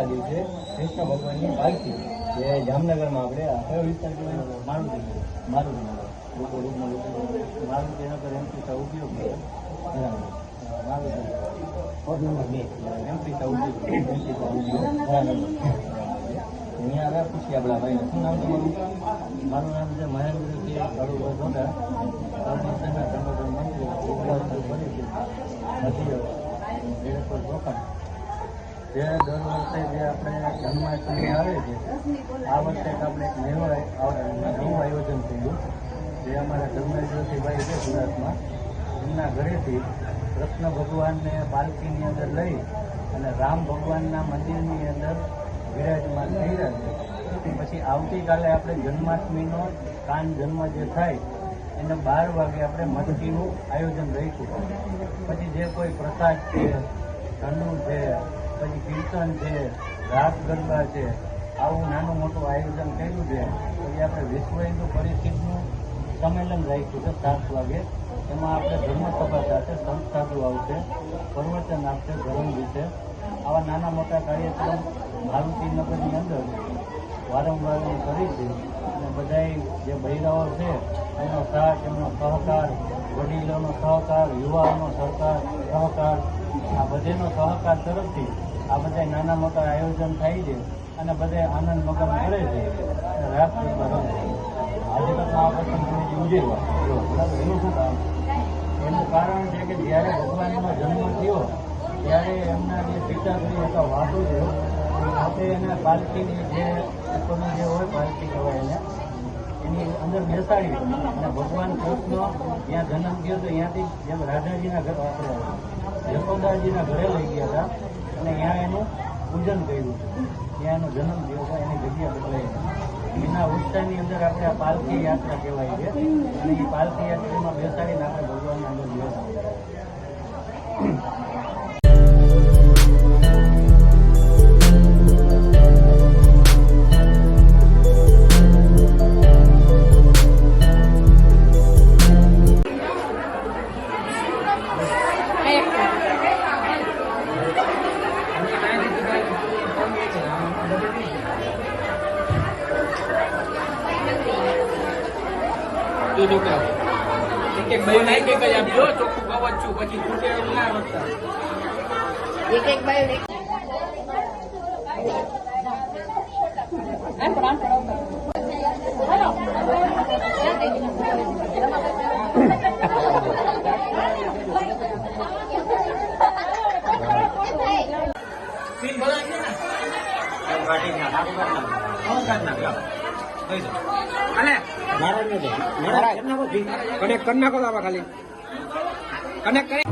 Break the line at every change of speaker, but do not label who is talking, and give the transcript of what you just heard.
દિવસે કૃષ્ણ ભગવાનની પાલખી જે જામનગરમાં આપણે કયો વિસ્તાર કહેવાય મારુતિનગર લોકો રૂપમાં મારુતિનગર એમપી તા ઉપયોગ કરે એમપી તા ઉપયોગ અહીંયા હવે પૂછીએ આપણા ભાઈને શું નામ તમારું? મારું નામ છે મહેન્દ્ર કે કાળુભાઈ ધોંડા, સંગઠન મંત્રી રોકાણ જે દર વર્ષે જે આપણે જન્માષ્ટમી આવે છે આ વર્ષે આપણે એક નવું આયોજન થયું જે અમારા ધર્મેન્દ્રસિંહભાઈ છે સુરતમાં એમના ઘરેથી કૃષ્ણ ભગવાનને પાલખીની અંદર લઈ અને રામ ભગવાનના મંદિરની અંદર વિરાજમાન થઈ રહ્યા છે. પછી આવતીકાલે આપણે જન્માષ્ટમીનો કાન જન્મ જે થાય એને 12 વાગે આપણે મટકીનું આયોજન રહીશું. પછી જે કોઈ પ્રસાદ છે, ઠંડુ છે, પછી કીર્તન છે, રાસ ગરબા છે, આવું નાનું મોટું આયોજન કર્યું છે. પછી આપણે વિશ્વ હિન્દુ પરિષદનું સંમેલન રાખ્યું છે 7 વાગે. એમાં આપણે ધર્મસભા સાથે સંત સાધુ આવશે, પ્રવચન આપશે ધર્મ વિશે. આવા નાના મોટા કાર્યક્રમ મારુતિનગરની અંદર વારંવાર કરી છે અને બધા જે બૈરાઓ છે એનો સાથ, એમનો સહકાર, વડીલોનો સહકાર, યુવાઓનો સહકાર, આ બધેનો સહકાર તરફથી આ બધા નાના મોટા આયોજન થાય છે અને બધા આનંદ મગન કરે છે અને રાસ ગરબા રમે છે. આજે તો આ પ્રસંગ ઉજવવા બરાબર. એનું શું કામ? એનું કારણ છે કે જ્યારે ભગવાનનો જન્મ થયો ત્યારે એમના જે પિતાશ્રી હતા વાસુદેવ આપણે એના પાલખીની જે ઉપરનું જે હોય પાલખી કહેવાય એને એની અંદર બેસાડી અને ભગવાન કૃષ્ણ જ્યાં જન્મ થયો હતો ત્યાંથી જેમ રાધાજીના ઘર આપણે યશોદાજીના ઘરે લઈ ગયા હતા અને ત્યાં એનું પૂજન કર્યું ત્યાં એનો જન્મ થયો હતો એની જગ્યા બદલાઈ. એના ઉત્સાહની અંદર આપણે આ પાલખી યાત્રા કહેવાય છે અને એ પાલખી યાત્રામાં બેસાડીને આપણે ભગવાનના અંદર બેસાડીએ.
એક બાયું નાઈ કે આપજો ચોખ્ખું કવચ છું પછી ખૂટે એવું ના વધતા
એક બાયું
કનેક્ટ કરી નાખો ખાલી કનેક્ટ કરી